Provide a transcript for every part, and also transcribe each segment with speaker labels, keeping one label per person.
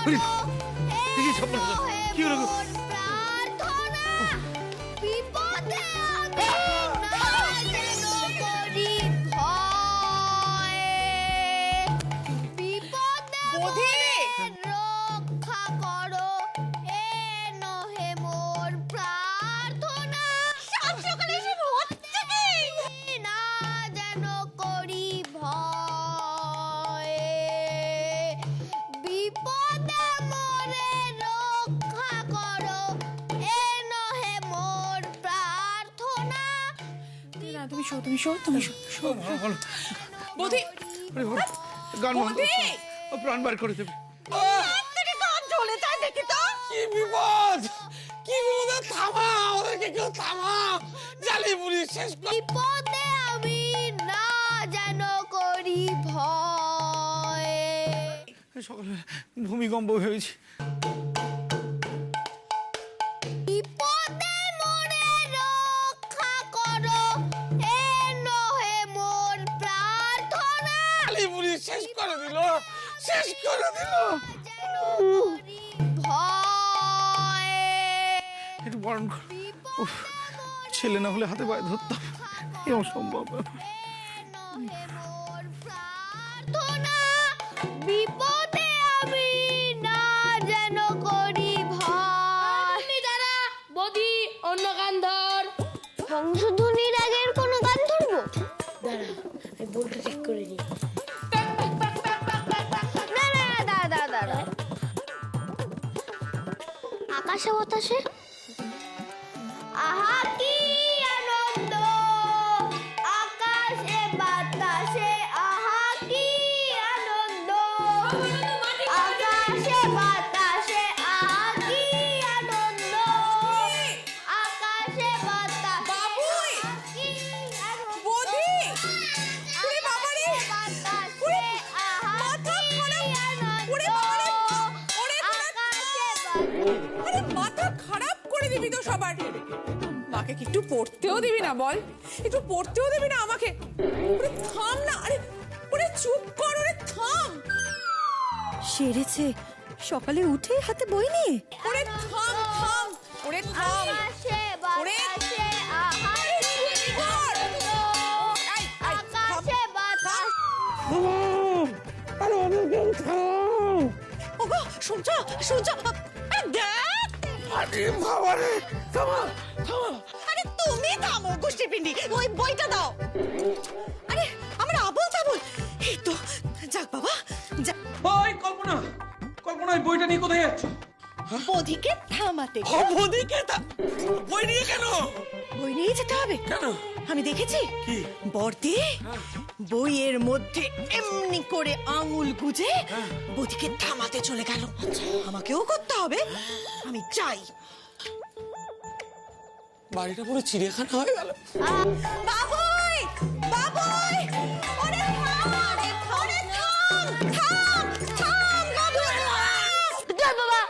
Speaker 1: দেখি সব কি হলো গো?
Speaker 2: তুমি শো বৌদি
Speaker 1: গান প্রাণ বার করে দেবে।
Speaker 2: গান চলে তাই দেখি তো
Speaker 3: কি বিপদ, কি বিপদ! থামা, ওদেরকে কেউ থামা, জালি পুলিশ শেষ কর।
Speaker 4: বিপদে আমি না যেন করি ভয়।
Speaker 1: সকালে ভূমিকম্প হয়েছে।
Speaker 4: বিপদে মোরে রক্ষা করো, এ নহে মোর প্রার্থনা।
Speaker 3: জালি পুলিশ শেষ করে দিল, শেষ করে দিল।
Speaker 1: একটু বারণ কর। ছেলে না হলে হাতে পায়ে ধরতাম, এ অসম্ভব।
Speaker 4: বিপদে আমি না যেন করি ভয়।
Speaker 5: দাঁড়া বৌদি, অন্য গান ধর।
Speaker 4: বংশধ্বনির আগের কোনো গান ধরবো?
Speaker 5: দাঁড়া আমি বলটা ঠিক করে নিই।
Speaker 4: দাঁড়া আকাশে বাতাসে আহা কি আনন্দ, আকাশে বাতাসে আহা কি আনন্দ, আকাশে বাতাসে আহা কি আনন্দ, আকাশে বাতাসে
Speaker 2: বাবুই!
Speaker 4: কি আনন্দ,
Speaker 2: বৌদি! ওরে বাবা রে!
Speaker 4: বাতাসে আহা
Speaker 2: মাথা
Speaker 4: কি
Speaker 2: খারাপ!
Speaker 4: আনন্দ,
Speaker 2: ওরে বাবা রে! ওরে
Speaker 4: আকাশে
Speaker 2: আরে মাথা খারাপ করে দিবি তো সবার। মাকে কি একটু পড়তেও দিবি না বল? একটু পড়তেও দিবি না আমাকে? ওরে থাম না, আরে ওরে চুপ কর, ওরে থাম।
Speaker 6: সেরেছে সকালে উঠে হাতে বই নিয়ে।
Speaker 2: ওরে থাম থাম, ওরে থাম।
Speaker 4: আকাশে
Speaker 2: ওরে
Speaker 4: বাতাসে আহা
Speaker 2: আরে চুপ কর। এই, এই, থাম।
Speaker 4: আকাশে বাতাসে
Speaker 3: আরে ওদেরকে থামাও।
Speaker 2: ওগো শুনছো শুনছো? আরে দেখ!
Speaker 3: আরে বাবা রে, থামা, থামা।
Speaker 2: আরে তুমি থামো গোষ্ঠী পিন্ডি, ওই বইটা দাও। আরে আমরা আবল তাবল। এই তো যাক বাবা যাক।
Speaker 1: ওই কল্পনা, কল্পনা এই বইটা নিয়ে কোথায় যাচ্ছ?
Speaker 2: বৌদিকে থামাতে।
Speaker 3: ওদিকে বই নিয়ে কেন?
Speaker 2: বই নিয়ে যেতে হবে।
Speaker 3: কেন?
Speaker 2: আমি দেখেছি
Speaker 3: কি?
Speaker 2: বর্দি বইয়ের মধ্যে এমনি করে আঙুল গুজে বৌদিকে থামাতে চলে গেল। আমাকেও করতে হবে, আমি চাই।
Speaker 3: বাড়িটা পুরো চিড়িয়াখানা হয়ে গেল।
Speaker 2: বাবুই! বাবুই! ওরে থাম! ওরে থাম! থাম! থাম, বাবুই!
Speaker 4: জয় বাবা।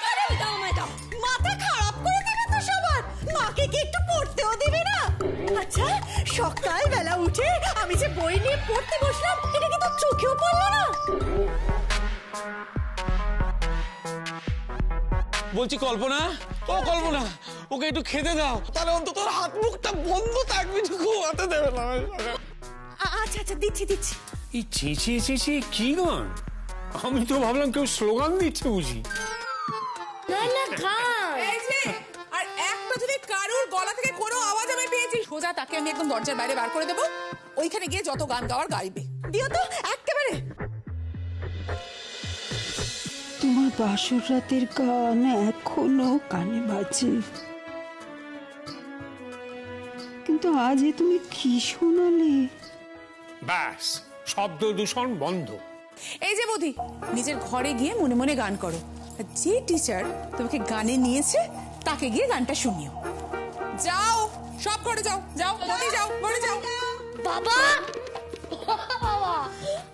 Speaker 2: আরে দাও আমায় দাও। মাথা খারাপ করে দিবি তো সবার। মাকে কি একটু পড়তেও দিবি না? আচ্ছা সকালবেলা উঠে আমি যে বই নিয়ে পড়তে বসলাম, এটা কি তোর চোখেও পড়লো না?
Speaker 3: বলছি কল্পনা, ও কল্পনা, ওকে একটু খেতে দাও, তাহলে অন্তত ওর হাত মুখটা বন্ধ থাকবে, ঘুমাতে দেবে না।
Speaker 2: আচ্ছা আচ্ছা দিচ্ছি দিচ্ছি।
Speaker 7: এই চেঁচিয়ে চেঁচিয়ে কি গান? আমি তো ভাবলাম কেউ স্লোগান দিচ্ছে বুঝি।
Speaker 5: না না গান।
Speaker 2: এই যে, আর একটা যদি কারুর গলা থেকে কোনো আওয়াজ আমি পেয়েছি, সোজা তাকে আমি একদম দরজার বাইরে বার করে দেবো। ওইখানে গিয়ে যত গান গাওয়ার গাইবে। দিও তো একেবারে।
Speaker 6: তোমার বাসর রাতের গান এখনো কানে বাজে, কিন্তু আজ এ তুমি কি শোনালে?
Speaker 7: ব্যাস, শব্দ দূষণ বন্ধ।
Speaker 2: এই যে বৌদি, নিজের ঘরে গিয়ে মনে মনে গান করো। আর যে টিচার তোমাকে গানে নিয়েছে তাকে গিয়ে গানটা শুনিও। যাও, সব করে যাও, যাও বৌদি, যাও ঘরে যাও।
Speaker 4: বাবা বাবা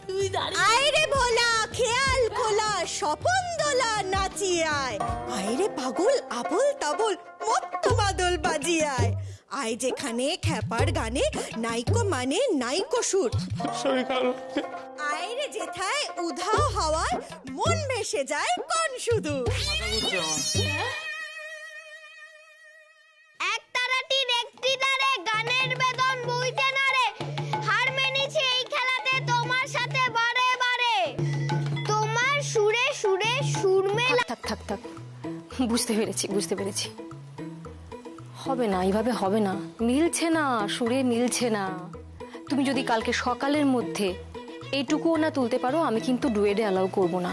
Speaker 4: তুই দাঁড়িয়ে
Speaker 2: আয় রে ভোলা, খেয়াল খোলা, স্বপন দোলা নাচিয়ে আয়। আয় রে পাগল, আবল তাবল, মত্ত মাদল বাজিয়ে আয়। আয় যেখানে খ্যাপার গানে নাইকো মানে নাইকো সুর।
Speaker 3: শরীর খারাপ।
Speaker 2: আয় রে যেথায় উধাও হাওয়ায় মন ভেসে যায় কোন শুধু।
Speaker 4: এক তারাটির একটি তারে গানের বেদন বইতে না রে, হার মেনেছি এই খেলাতে তোমার সাথে বারে বারে। তোমার সুরে সুরে সুর মেলা।
Speaker 8: থাক থাক থাক, বুঝতে পেরেছি। হবে না, এইভাবে হবে না, মিলছে না, সুরে মিলছে না। তুমি যদি কালকে সকালের মধ্যে এইটুকুও না তুলতে পারো, আমি কিন্তু ডুয়েটে অ্যালাউ করব না।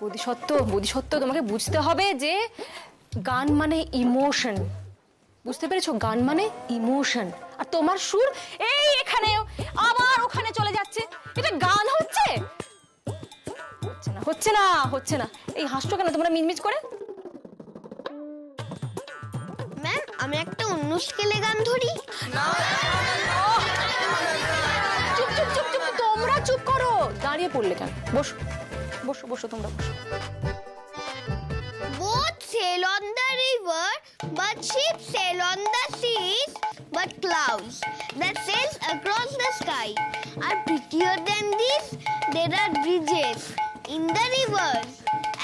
Speaker 8: বোধিসত্ত্ব, তোমাকে বুঝতে হবে যে গান মানে ইমোশন, বুঝতে পেরেছো? গান মানে ইমোশন। আর তোমার সুর এই এখানে আবার ওখানে চলে যাচ্ছে, এটা গান হচ্ছে? হচ্ছে না। এই হাসছো কেন তোমরা মিনমিচ করে?
Speaker 4: ম্যাম, আমি একটা অন্য স্কেলে গান ধরি।
Speaker 8: চুপ, তোমরা চুপ করো। দাঁড়িয়ে পড়লে কেন? বসো তোমরা বসো।
Speaker 4: Both sail on the river, but ships sail on the seas. But clouds that sails across the sky are prettier than these. There are bridges in the rivers,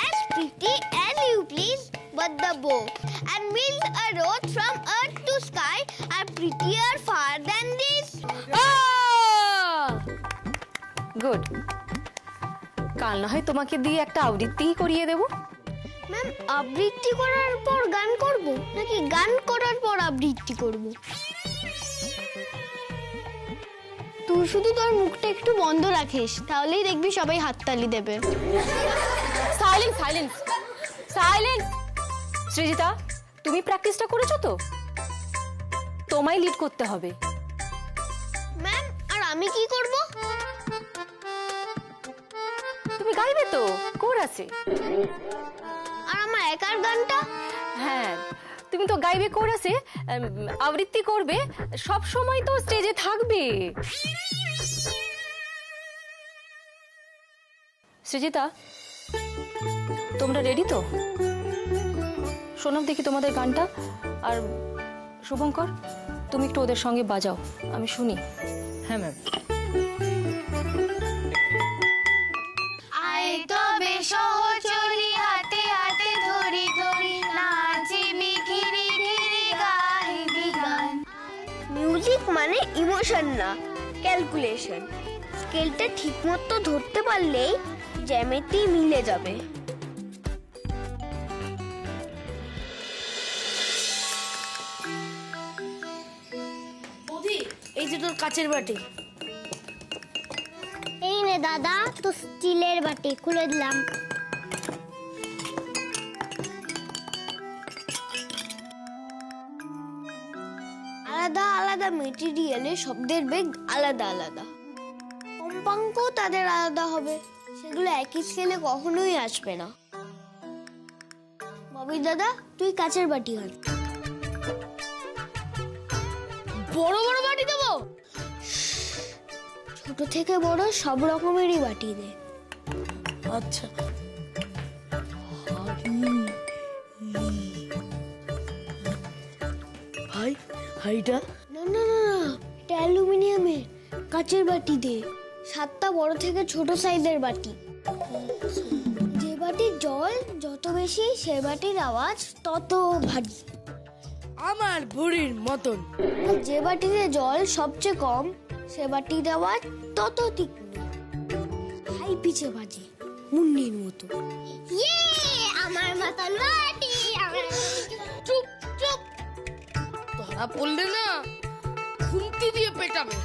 Speaker 4: as pretty as you please. But the bow and wheels a road from earth to sky are prettier far than this.
Speaker 8: Good. কাল না হয় তোমাকে দিয়ে একটা আবৃত্তি করিয়ে দেবো।
Speaker 4: Ma'am, আবৃত্তি করার পর গান করব নাকি গান করার পর আবৃত্তি করব? তুই শুধু তোর মুখটা একটু বন্ধ রাখিস, তাহলেই দেখবি সবাই হাততালি দেবে।
Speaker 8: সাইলেন্স। সৃজিতা, তুমি প্র্যাকটিসটা করেছো তো? তোমায় লিড করতে হবে।
Speaker 4: ম্যাম, আর আমি কি করব?
Speaker 8: তুমি গাইবে তো কোরাসে।
Speaker 4: আর আমার একার গানটা?
Speaker 8: হ্যাঁ, তুমি তো গাইবে কোরাসে, আবৃত্তি করবে, সব সময় তো স্টেজে থাকবে। সৃজিতা, তোমরা রেডি তো? শোনাও দেখি তোমাদের গানটা। আর শুভঙ্কর, তুমি একটু ওদের সঙ্গে বাজাও, আমি শুনি।
Speaker 5: হ্যাঁ ম্যাম।
Speaker 4: আয় তবে সহচরি হাতে হাতে ধরি ধরি নাচি বিকিরি কিরি গাইবি গান। মিউজিক মানে ইমোশন না ক্যালকুলেশন। স্কেলটা ঠিকমতো ধরতে পারলেই জ্যামিতি মিলে যাবে।
Speaker 5: বৌদি, এই যে তোর কাচের বাটি।
Speaker 4: এই নে দাদা, তো স্টিলের বাটি খুলে দিলাম। আলাদা আলাদা মেটেরিয়ালে শব্দের বেগ আলাদা আলাদা, কম্পাঙ্কও তাদের আলাদা হবে, সেগুলো একই স্কেলে কখনোই আসবে না। ববি দাদা, তুই কাচের বাটি আন।
Speaker 5: বড় বড় বাটি দেবো?
Speaker 4: ছোট থেকে বড় সব রকমেরই বাটি দে।
Speaker 5: আচ্ছা। হাইটা?
Speaker 4: না না না না, এটা অ্যালুমিনিয়ামের। কাচের বাটি দে, 7টা বড় থেকে ছোট সাইজের বাটি। যে বাটির জল যত বেশি, সে বাটির আওয়াজ তত ভারী।
Speaker 5: আমার বুড়ির মতন।
Speaker 4: আর যে বাটিতে জল সবচেয়ে কম, সে বাটির আওয়াজ তত তীক্ষ্ণ, হাই পিচে বাজে, মুন্নির মতো। আমার মতন বাটি।
Speaker 5: চুপ। ধরা পড়লে না খুন্তি দিয়ে পেটাবে।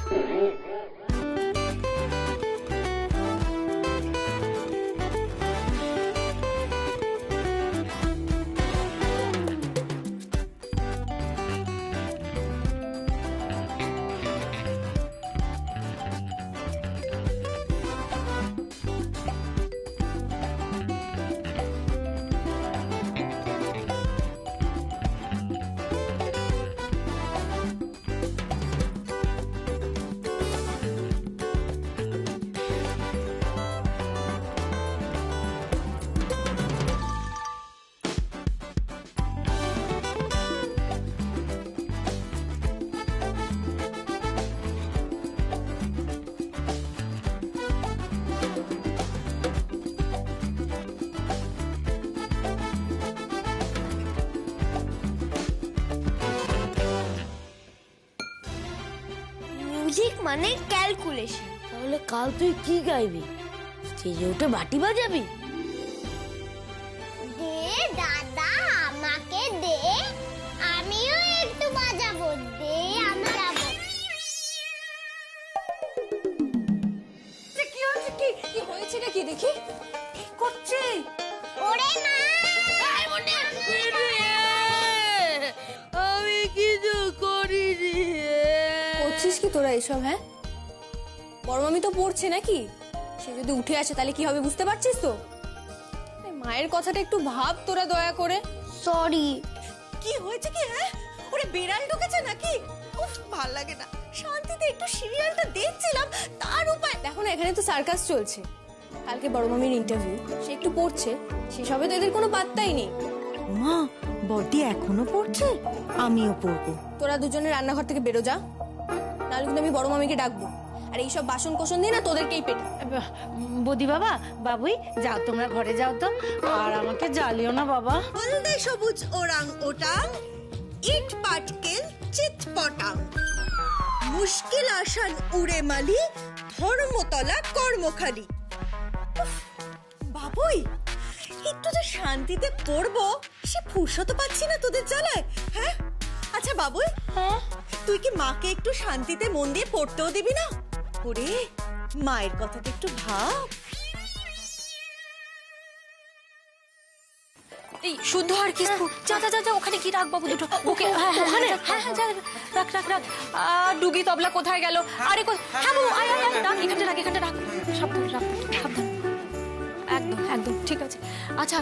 Speaker 4: মানে ক্যালকুলেশন।
Speaker 5: তাহলে কাল তুই কি গাইবি? স্টেজে উঠে বাটি বাজাবি?
Speaker 4: দে দাদা আমাকে দে, আমিও একটু বাজাবো, দে আমি যাবো।
Speaker 6: কি হচ্ছে? কি হয়েছে নাকি দেখি? কি করছে?
Speaker 4: ওরে মা,
Speaker 5: আমি কিছু করিনি।
Speaker 6: করছিস কি তোরা এসব? হ্যাঁ, বড় মামি তো পড়ছে নাকি? সে যদি উঠে আসে তাহলে কি হবে বুঝতে পারছিস তো? এই মায়ের কথাটা একটু ভাব তোরা দয়া করে।
Speaker 4: সরি।
Speaker 2: কি হয়েছে কি? হ্যাঁ, ওরে বিড়াল ঢুকেছে নাকি? উফ, ভাল লাগে না। শান্তিতে একটু সিরিয়ালটা দেখছিলাম, তার উপায়
Speaker 6: দেখো না, এখানে তো সার্কাস চলছে। কালকে বড় মামির ইন্টারভিউ, সে একটু পড়ছে, সেসবে তো এদের কোনো পাত্তাই নেই।
Speaker 9: মা, বড়দি এখনো পড়ছে? আমিও পড়বো।
Speaker 6: তোরা দুজনে রান্নাঘর থেকে বেরো যা, নাহলে কিন্তু আমি বড় মামিকে ডাকবো। আর এইসব বাসন কোসন দিয়ে না তোদেরকেই পেটে।
Speaker 5: বদি বাবা, বাবুই যাও, তোমরা ঘরে যাও তো, আর আমাকে জ্বালিও না বাবা।
Speaker 2: হলদে সবুজ ওরাং ওটাং, ইট পাটকেল চিত পটাং, মুশকিল আসান উড়ে মালি, ধর্মতলা কর্মখালি। উফ, বাবুই একটু যে শান্তিতে পড়বো সে ফুরসত পাচ্ছি না তোদের জ্বালায়। হ্যাঁ, আচ্ছা বাবুই, তুই কি মাকে একটু শান্তিতে মন দিয়ে পড়তেও দিবি না? ওরে, মায়ের কথাটা একটু ভাব।
Speaker 8: এই শুদ্ধ আর কি? যা যা যা যা, ওখানে কি রাখ বাবু দুটো। ওকে, ওখানে, হ্যাঁ হ্যাঁ, যা রাখ রাখ রাখ। ডুগি তবলা কোথায় গেল? আরে হ্যাঁ বাবু, আয় আয় আয়, রাখ এখানটা, রাখ এখানটা, রাখ। সাবধান রাখ, সাবধান। একদম একদম ঠিক আছে। আচ্ছা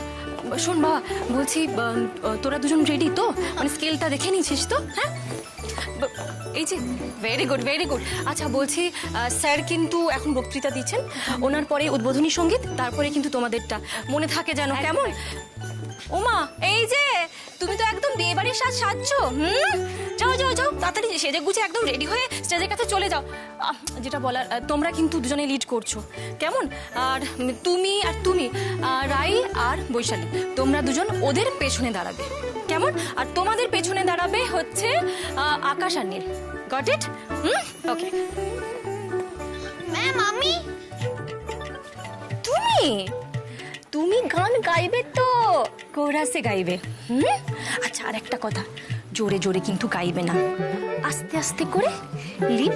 Speaker 8: শোন বাবা, বলছি তোরা দুজন রেডি তো? মানে স্কেলটা দেখে নিয়েছিস তো? হ্যাঁ, এই যে ভেরি গুড ভেরি গুড। আচ্ছা বলছি, স্যার কিন্তু এখন বক্তৃতা দিচ্ছেন, ওনার পরে উদ্বোধনী সঙ্গীত, তারপরে কিন্তু তোমাদেরটা মনে থাকে যেন, কেমন? ওমা, এই যে তুমি তো একদম বিয়ে বাড়ির সাজছো। যাও যাও যাও, তাড়াতাড়ি সেজে গুছে একদম রেডি হয়ে স্টেজের কাছে চলে যাও। যেটা বলার, তোমরা কিন্তু দুজনে লিড করছো, কেমন? আর তুমি রাই আর বৈশালী, তোমরা দুজন ওদের পেছনে দাঁড়াবে, কেমন? আর তোমাদের পেছনে দাঁড়াবে হচ্ছে আকাশ আর নীল। Got it? ওকে।
Speaker 4: ম্যাম, আমি
Speaker 8: তুমি গান গাইবে তো? কোরাসে গাইবে। আচ্ছা, আর একটা কথা, জোরে জোরে কিন্তু গাইবে না, আস্তে আস্তে করে লিপ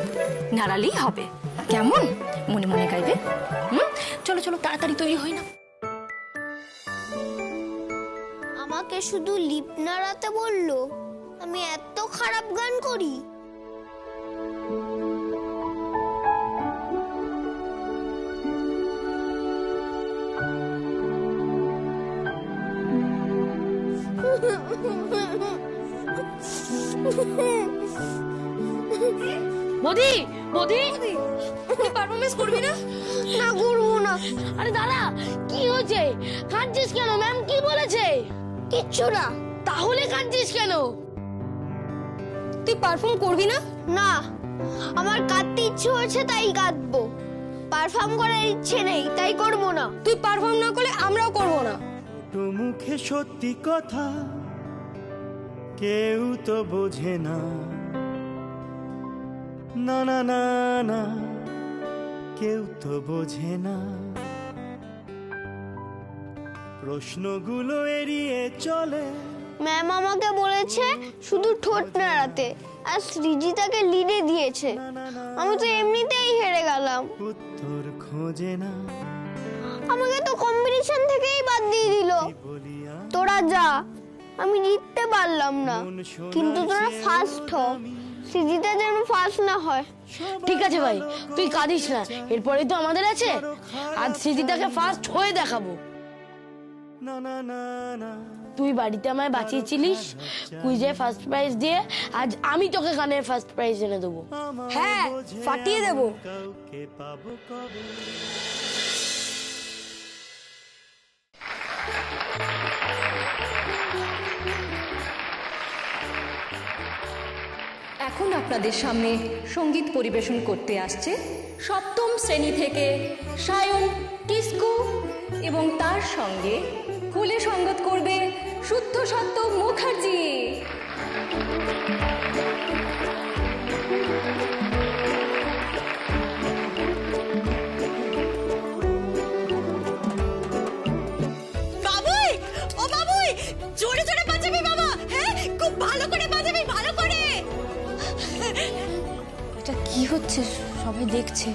Speaker 8: নাড়ালেই হবে, কেমন? মনে মনে গাইবে। চলো চলো, তাড়াতাড়ি তৈরি হই না।
Speaker 4: আমাকে শুধু লিপ নাড়াতে বললো, আমি এত খারাপ গান করি?
Speaker 5: বদি বদি,
Speaker 6: তুই পারফরমেন্স করবি না?
Speaker 4: না, করবো না।
Speaker 5: আরে দাদা, কি হয়েছে? কাঁদছিস কেন? ম্যাম কি বলেছে?
Speaker 4: কিচ্ছু না।
Speaker 5: তাহলে কাঁদছিস কেন?
Speaker 6: তুই পারফর্ম করবি না?
Speaker 4: না, আমার কাঁদতে ইচ্ছে হয়েছে তাই কাঁদবো, পারফর্ম করার ইচ্ছে নেই তাই করবো না।
Speaker 6: তুই পারফর্ম না করলে আমরাও করবো না।
Speaker 10: তো মুখে সত্যি কথা কেউ তো বোঝে না, না না না না, কেউ তো বোঝে না। প্রশ্নগুলো এড়িয়ে চলে।
Speaker 4: ম্যাম আমাকে বলেছে শুধু ঠোঁট নাড়াতে, আর সৃজিতাকে লিডে দিয়েছে। আমি তো এমনিতেই হেরে গেলাম।
Speaker 10: উত্তর খোঁজে না,
Speaker 4: আমাকে তো কম্পিটিশন থেকেই বাদ দিয়ে দিল। তোরা যা, আমি জিততে পারলাম না। কিন্তু তোরা ফার্স্ট হ, সৃজিতা যেন ফার্স্ট না হয়।
Speaker 5: ঠিক আছে ভাই, তুই কাঁদিস না, এরপরে তো আমাদের আছে। আজ স্মৃতিটাকে ফার্স্ট হয়ে দেখাবো।
Speaker 10: না না না না,
Speaker 5: তুই বাড়িতে আমায় বাঁচিয়েছিলিস কুইজে ফার্স্ট প্রাইজ দিয়ে, আজ আমি তোকে গানের ফার্স্ট প্রাইজ এনে দেবো।
Speaker 6: হ্যাঁ, ফাটিয়ে দেবো।
Speaker 10: কাউকে পাবো কবে?
Speaker 8: এখন আপনাদের সামনে সঙ্গীত পরিবেশন করতে আসছে সপ্তম শ্রেণী থেকে সায়ন টিস্কু, এবং তার সঙ্গে খুলে সঙ্গত করবে শুদ্ধ সত্য মুখার্জি।
Speaker 2: ভালো করে বাজাবি, ভালো করে।
Speaker 8: এটা কি হচ্ছে? সবাই দেখছে।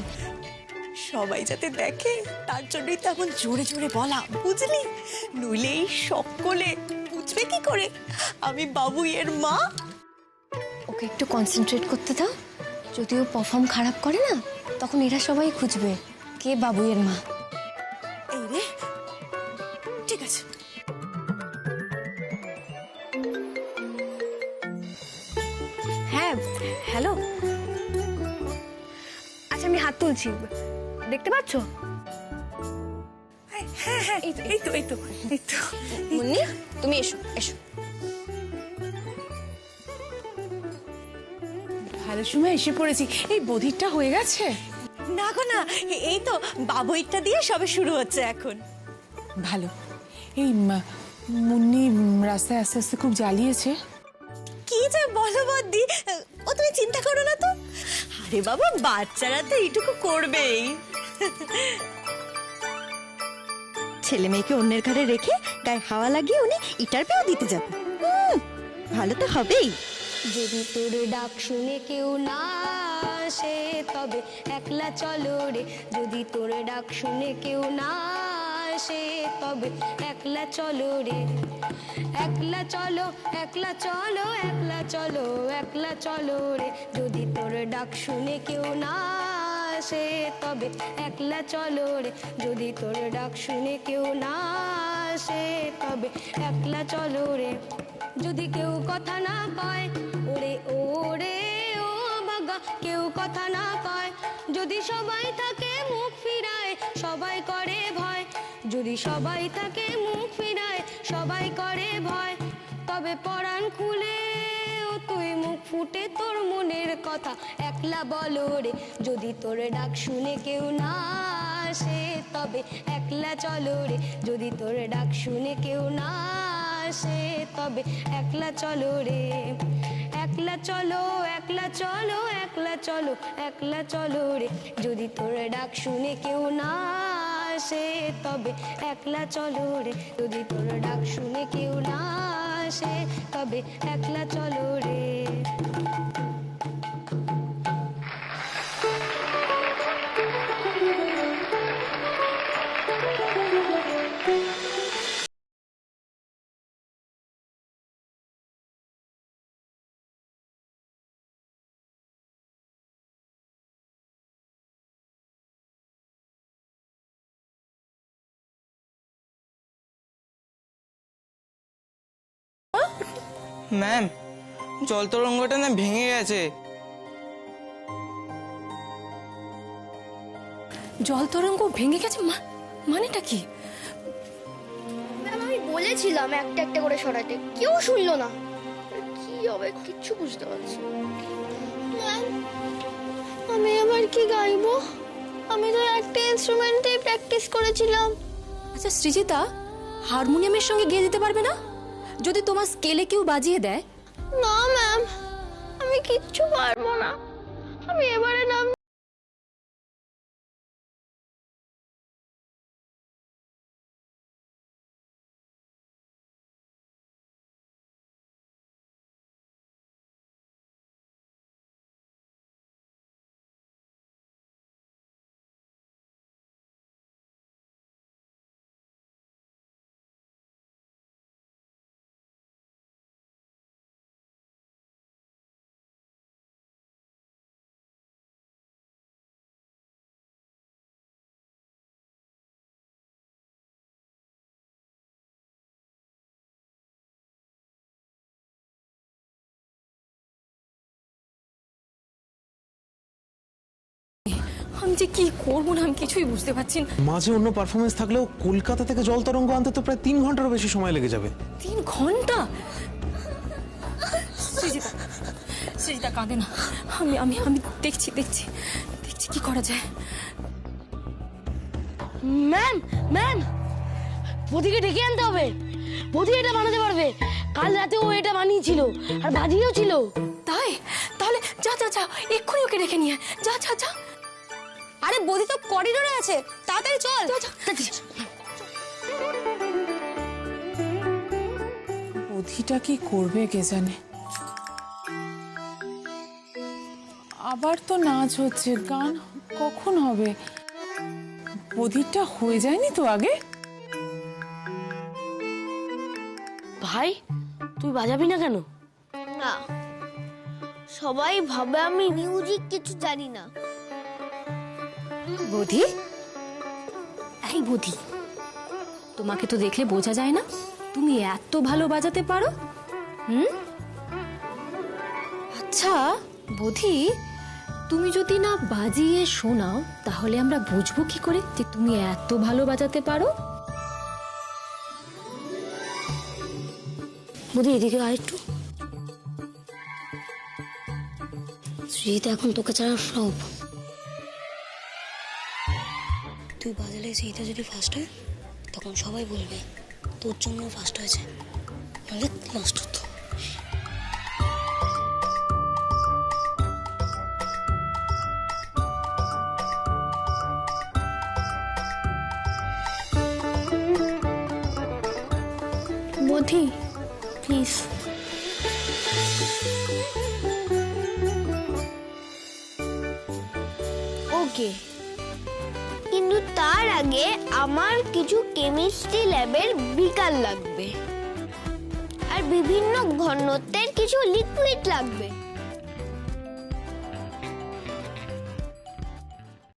Speaker 2: সবাই যাতে দেখে তার জন্যই তো এমন জোরে জোরে বলা, বুঝলি? নইলে এই সকলে বুঝবে কি করে আমি বাবুইয়ের মা?
Speaker 8: ওকে একটু কনসেন্ট্রেট করতে দাও। যদি ও পারফর্ম খারাপ করে না, তখন এরা সবাই খুঁজবে কে বাবুইয়ের মা।
Speaker 2: এই রে, ঠিক আছে।
Speaker 6: হ্যাঁ, হ্যালো। আচ্ছা, আমি হাত তুলছি, দেখতে পাচ্ছ?
Speaker 2: হ্যাঁ হ্যাঁ, এই তো এই তো এই তো এই তো।
Speaker 8: মুন্নি, তুমি এসো এসো।
Speaker 11: ভালো সময় এসে পড়েছি। এই বধিরটা হয়ে গেছে?
Speaker 2: না গো না, এই তো বাবুইটা দিয়ে সবে শুরু হচ্ছে এখন।
Speaker 11: ভালো। এই মুন্নি রাস্তায় আস্তে আস্তে খুব জ্বালিয়েছে।
Speaker 2: কি যে বলো বদ্দি, ও তুমি চিন্তা করো না তো। আরে বাবা, বাচ্চারা তো এইটুকু করবেই। ছেলে মেয়েকে অন্যের ঘরে রেখে গায়ে হাওয়া লাগিয়ে উনি ইটার পেয়েও দিতে যাবে। ভালো তো হবেই।
Speaker 8: যদি তোর ডাক শুনে কেউ না আসে, তবে একলা চলো রে। যদি তোর ডাক শুনে কেউ না আসে, তবে একলা চলো রে। একলা চলো, একলা চলো, একলা চলো, একলা চলো রে। যদি তোর ডাক শুনে কেউ না আসে, তবে একলা চলো রে। যদি তোর ডাক শুনে কেউ না আসে, তবে একলা চলো রে। যদি কেউ কথা না কয়, ওরে ওরে ও বাগা, কেউ কথা না কয়। যদি সবাই থাকে মুখ ফিরায়, সবাই করে ভয়। যদি সবাই থাকে মুখ ফিরায়, সবাই করে ভয়। তবে পরাণ খুলে ও তুই মুখ ফুটে তোর মনের কথা একলা বলো রে। যদি তোর ডাক শুনে কেউ না আসে, তবে একলা চলো রে। যদি তোর ডাক শুনে কেউ না আসে, তবে একলা চলো রে। একলা চলো, একলা চলো, একলা চলো, একলা চলো রে। যদি তোর ডাক শুনে কেউ না আসে, তবে একলা চলো রে। যদি তোর ডাক শুনে কেউ না আসে, তবে একলা চলো রে।
Speaker 12: ম্যাম, জল তরঙ্গটা না ভেঙে গেছে।
Speaker 8: জল তরঙ্গ ভেঙে গেছে? মানেটা কি?
Speaker 4: ম্যাম, আমি বলেছিলাম একটা একটা করে সরাতে, কেউ শুনলো না। কি হবে কিচ্ছু বুঝতে পারছি না। ম্যাম, আমি আবার কি গাইবো? আমি তো একটা ইনস্ট্রুমেন্টেই প্র্যাকটিস করেছিলাম।
Speaker 8: আচ্ছা সৃজিতা, হারমোনিয়ামের সঙ্গে গেয়ে দিতে পারবে না? যদি তোমার স্কেলে কেউ বাজিয়ে দেয়?
Speaker 4: না ম্যাম, আমি কিচ্ছু পারবো না। আমি এবারে নাম
Speaker 8: আমি যে কি করবো না, আমি কিছুই বুঝতে পারছি না।
Speaker 1: মাঝে অন্য পারফরমেন্স থাকলেও কলকাতা থেকে জল তরঙ্গ আনতে তো প্রায় 3 ঘন্টারও বেশি সময় লেগে যাবে।
Speaker 8: 3 ঘন্টা? সৃজিতা, সৃজিতা কাঁদে না। আমি আমি আমি দেখছি দেখছি দেখছি কি করা যায়।
Speaker 5: ম্যাম, ম্যাম, বৌদিকে ডেকে আনতে হবে। বৌদি এটা বানাতে পারবে। কাল রাতে ও এটা বানিয়েছিল আর বাজিয়েও ছিল।
Speaker 8: তাই? তাহলে যা যা যা, এক্ষুনি ওকে ডেকে নিয়ে আয়। যা যা যা।
Speaker 6: আরে বৌদি তো করিডোরে আছে, তাড়াতাড়ি চল।
Speaker 11: বধিটা কি করবে কে জানে। আবার তো নাচ হচ্ছে, গান কখন হবে? বধিরটা হয়ে যায়নি তো আগে?
Speaker 5: ভাই তুই বাজাবি না কেন?
Speaker 4: না, সবাই ভাবে আমি মিউজিক কিছু জানি না।
Speaker 8: বধি, এই বধি, তোমাকে তো দেখলে বোঝা যায় না তুমি এত ভালো বাজাতে পারো। আচ্ছা বধি, তুমি যদি না বাজিয়ে শোনাও তাহলে আমরা বুঝবো কি করে যে তুমি এত ভালো বাজাতে পারো?
Speaker 5: বৌদি এদিকে আয় একটু। শ্রীজিৎ এখন তোকে ছাড়া ফ্লপ। তুই বাজালে সেইটা যদি ফার্স্ট হয় তখন সবাই বলবে তোর জন্য ফার্স্ট হয়েছে, নাহলে লাস্ট হতো।
Speaker 8: বধি প্লিজ।
Speaker 4: ওকে, কিন্তু তার আগে আমার কিছু কেমিস্ট্রি ল্যাবের বিকাল লাগবে আর বিভিন্ন ঘনত্বের কিছু লিকুইড লাগবে।